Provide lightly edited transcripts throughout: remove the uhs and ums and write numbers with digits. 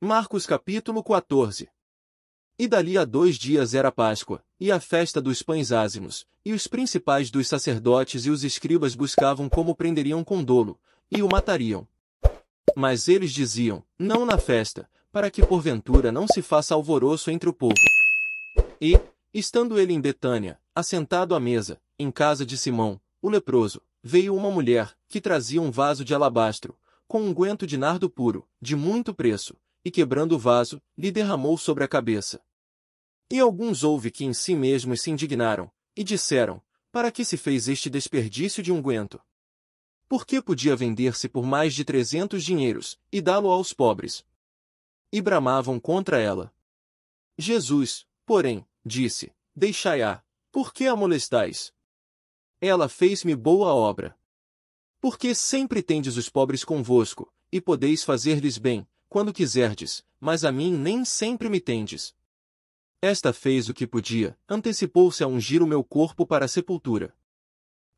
Marcos capítulo 14. E dali a 2 dias era a Páscoa, e a festa dos pães ázimos, e os principais dos sacerdotes e os escribas buscavam como prenderiam com dolo, e o matariam. Mas eles diziam, não na festa, para que porventura não se faça alvoroço entre o povo. E, estando ele em Betânia, assentado à mesa, em casa de Simão, o leproso, veio uma mulher, que trazia um vaso de alabastro, com unguento de nardo puro, de muito preço, e quebrando o vaso, lhe derramou sobre a cabeça. E alguns houve que em si mesmos se indignaram, e disseram, para que se fez este desperdício de unguento? Porque podia vender-se por mais de 300 dinheiros, e dá-lo aos pobres. E bramavam contra ela. Jesus, porém, disse, deixai-a, por que a molestais? Ela fez-me boa obra. Porque sempre tendes os pobres convosco, e podeis fazer-lhes bem, quando quiserdes, mas a mim nem sempre me tendes. Esta fez o que podia, antecipou-se a ungir o meu corpo para a sepultura.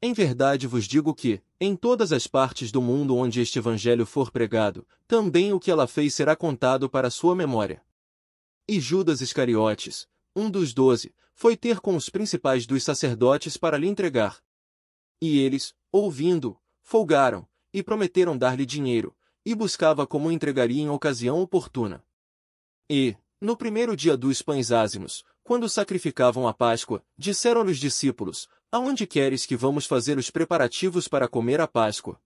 Em verdade vos digo que, em todas as partes do mundo onde este evangelho for pregado, também o que ela fez será contado para sua memória. E Judas Iscariotes, um dos 12, foi ter com os principais dos sacerdotes para lhe entregar. E eles, ouvindo, folgaram, e prometeram dar-lhe dinheiro, e buscava como entregaria em ocasião oportuna. E, no primeiro dia dos pães ázimos, quando sacrificavam a Páscoa, disseram-lhe os discípulos, aonde queres que vamos fazer os preparativos para comer a Páscoa?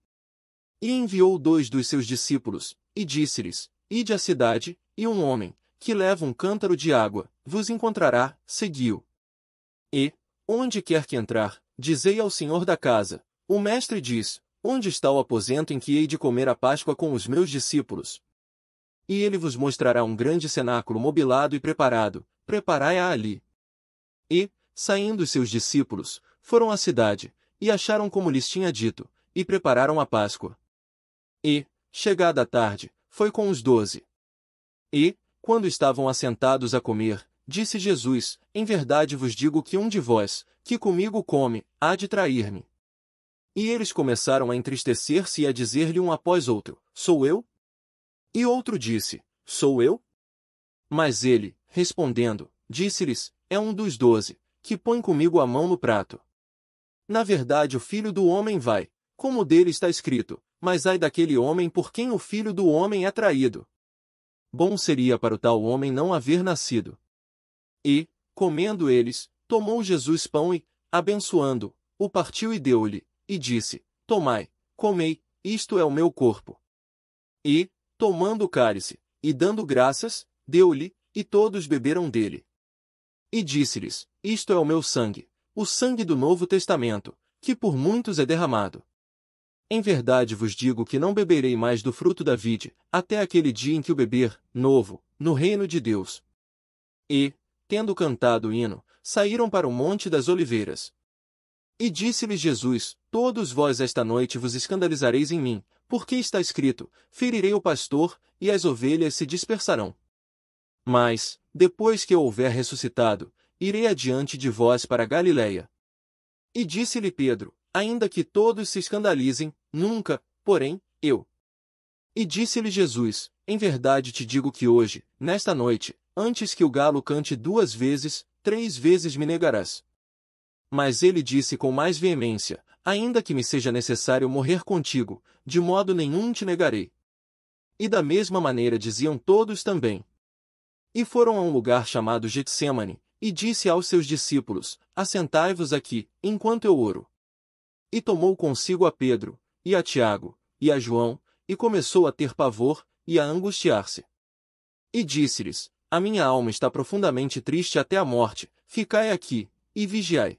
E enviou 2 dos seus discípulos, e disse-lhes, ide à cidade, e um homem, que leva um cântaro de água, vos encontrará, segui-o. E, onde quer que entrar, dizei ao senhor da casa, o mestre diz, onde está o aposento em que hei de comer a Páscoa com os meus discípulos? E ele vos mostrará um grande cenáculo mobilado e preparado, preparai-a ali. E, saindo os seus discípulos, foram à cidade, e acharam como lhes tinha dito, e prepararam a Páscoa. E, chegada a tarde, foi com os 12. E, quando estavam assentados a comer, disse Jesus, em verdade vos digo que um de vós, que comigo come, há de trair-me. E eles começaram a entristecer-se e a dizer-lhe um após outro, sou eu? E outro disse, sou eu? Mas ele, respondendo, disse-lhes, é um dos 12, que põe comigo a mão no prato. Na verdade o Filho do Homem vai, como dele está escrito, mas ai daquele homem por quem o Filho do Homem é traído. Bom seria para o tal homem não haver nascido. E, comendo eles, tomou Jesus pão e, abençoando, o partiu e deu-lhe, e disse, tomai, comei, isto é o meu corpo. E, tomando o cálice, e dando graças, deu-lhe, e todos beberam dele. E disse-lhes, isto é o meu sangue, o sangue do Novo Testamento, que por muitos é derramado. Em verdade vos digo que não beberei mais do fruto da vide, até aquele dia em que o beber, novo, no reino de Deus. E, tendo cantado o hino, saíram para o Monte das Oliveiras. E disse-lhes Jesus, todos vós esta noite vos escandalizareis em mim, porque está escrito, ferirei o pastor, e as ovelhas se dispersarão. Mas, depois que eu houver ressuscitado, irei adiante de vós para Galiléia. E disse-lhe Pedro, ainda que todos se escandalizem, nunca, porém, eu. E disse-lhe Jesus, em verdade te digo que hoje, nesta noite, antes que o galo cante 2 vezes, 3 vezes me negarás. Mas ele disse com mais veemência, ainda que me seja necessário morrer contigo, de modo nenhum te negarei. E da mesma maneira diziam todos também. E foram a um lugar chamado Getsêmani, e disse aos seus discípulos, assentai-vos aqui, enquanto eu oro. E tomou consigo a Pedro, e a Tiago, e a João, e começou a ter pavor, e a angustiar-se. E disse-lhes, a minha alma está profundamente triste até a morte, ficai aqui, e vigiai.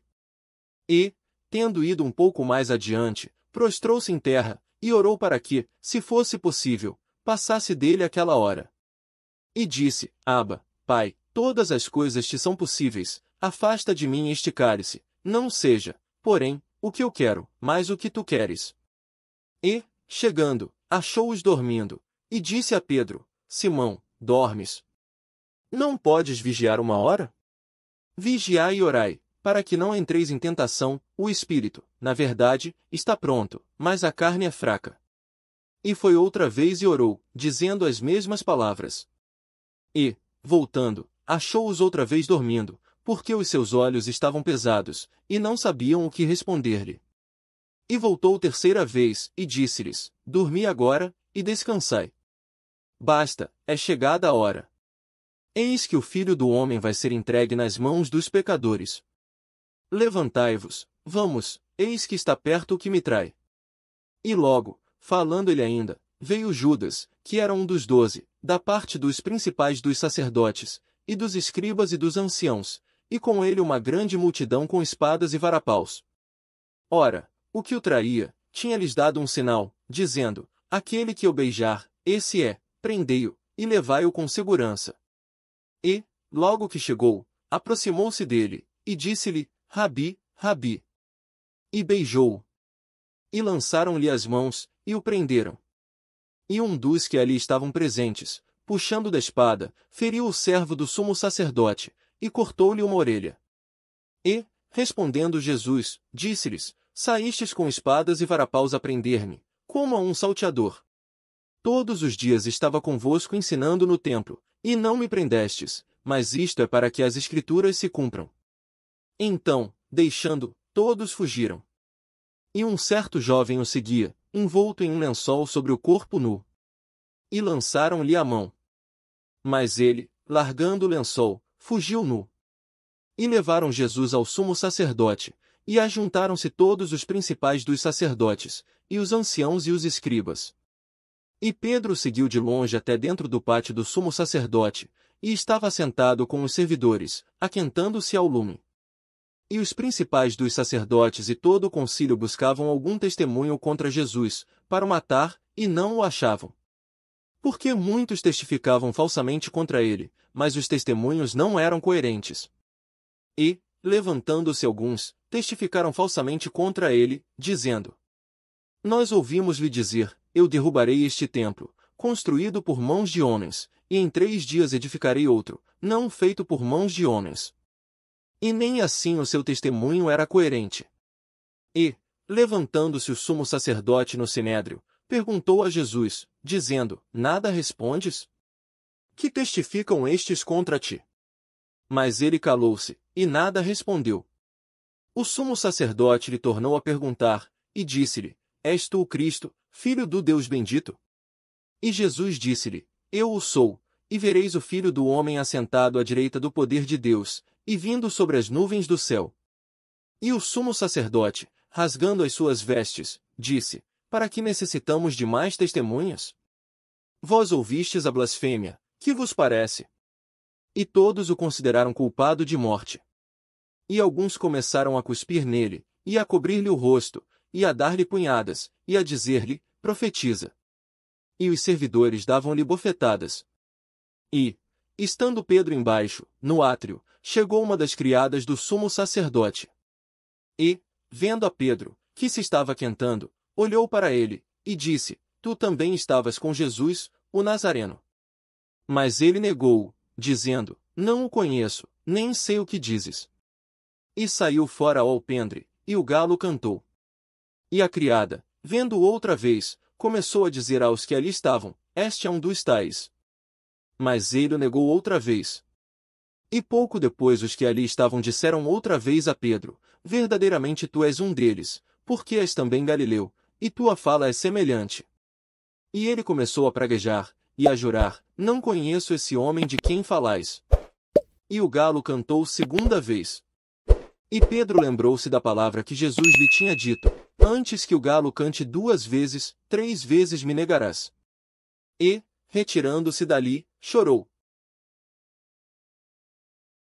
E, tendo ido um pouco mais adiante, prostrou-se em terra, e orou para que, se fosse possível, passasse dele aquela hora. E disse, Abba, Pai, todas as coisas te são possíveis, afasta de mim este cálice, não seja, porém, o que eu quero, mas o que tu queres. E, chegando, achou-os dormindo, e disse a Pedro, Simão, dormes? Não podes vigiar 1 hora? Vigiai e orai, para que não entreis em tentação, o espírito, na verdade, está pronto, mas a carne é fraca. E foi outra vez e orou, dizendo as mesmas palavras. E, voltando, achou-os outra vez dormindo, porque os seus olhos estavam pesados, e não sabiam o que responder-lhe. E voltou terceira vez, e disse-lhes: Dormi agora, e descansai. Basta, é chegada a hora. Eis que o Filho do Homem vai ser entregue nas mãos dos pecadores. Levantai-vos, vamos, eis que está perto o que me trai. E logo, falando ele ainda, veio Judas, que era um dos 12, da parte dos principais dos sacerdotes, e dos escribas e dos anciãos, e com ele uma grande multidão com espadas e varapaus. Ora, o que o traía, tinha-lhes dado um sinal, dizendo: Aquele que eu beijar, esse é, prendei-o, e levai-o com segurança. E, logo que chegou, aproximou-se dele, e disse-lhe: Rabi, Rabi. E beijou-o. E lançaram-lhe as mãos, e o prenderam. E um dos que ali estavam presentes, puxando da espada, feriu o servo do sumo sacerdote, e cortou-lhe uma orelha. E, respondendo Jesus, disse-lhes: Saístes com espadas e varapaus a prender-me, como a um salteador. Todos os dias estava convosco ensinando no templo, e não me prendestes, mas isto é para que as Escrituras se cumpram. Então, deixando, todos fugiram. E um certo jovem o seguia, envolto em um lençol sobre o corpo nu. E lançaram-lhe a mão. Mas ele, largando o lençol, fugiu nu. E levaram Jesus ao sumo sacerdote, e ajuntaram-se todos os principais dos sacerdotes, e os anciãos e os escribas. E Pedro seguiu de longe até dentro do pátio do sumo sacerdote, e estava sentado com os servidores, aquentando-se ao lume. E os principais dos sacerdotes e todo o concílio buscavam algum testemunho contra Jesus, para o matar, e não o achavam. Porque muitos testificavam falsamente contra ele, mas os testemunhos não eram coerentes. E, levantando-se alguns, testificaram falsamente contra ele, dizendo: Nós ouvimos-lhe dizer: Eu derrubarei este templo, construído por mãos de homens, e em 3 dias edificarei outro, não feito por mãos de homens. E nem assim o seu testemunho era coerente. E, levantando-se o sumo sacerdote no sinédrio, perguntou a Jesus, dizendo: Nada respondes? Que testificam estes contra ti? Mas ele calou-se, e nada respondeu. O sumo sacerdote lhe tornou a perguntar, e disse-lhe: És tu o Cristo, filho do Deus bendito? E Jesus disse-lhe: Eu o sou, e vereis o Filho do Homem assentado à direita do poder de Deus, e vindo sobre as nuvens do céu. E o sumo sacerdote, rasgando as suas vestes, disse: Para que necessitamos de mais testemunhas? Vós ouvistes a blasfêmia, que vos parece? E todos o consideraram culpado de morte. E alguns começaram a cuspir nele, e a cobrir-lhe o rosto, e a dar-lhe punhadas, e a dizer-lhe: Profetiza. E os servidores davam-lhe bofetadas. E, estando Pedro embaixo, no átrio, chegou uma das criadas do sumo sacerdote. E, vendo a Pedro, que se estava aquentando, olhou para ele, e disse: Tu também estavas com Jesus, o Nazareno. Mas ele negou-o, dizendo: Não o conheço, nem sei o que dizes. E saiu fora ao alpendre, e o galo cantou. E a criada, vendo-o outra vez, começou a dizer aos que ali estavam: Este é um dos tais. Mas ele o negou outra vez. E pouco depois os que ali estavam disseram outra vez a Pedro: Verdadeiramente tu és um deles, porque és também Galileu, e tua fala é semelhante. E ele começou a praguejar, e a jurar: Não conheço esse homem de quem falais. E o galo cantou segunda vez. E Pedro lembrou-se da palavra que Jesus lhe tinha dito: Antes que o galo cante 2 vezes, 3 vezes me negarás. E, retirando-se dali, chorou.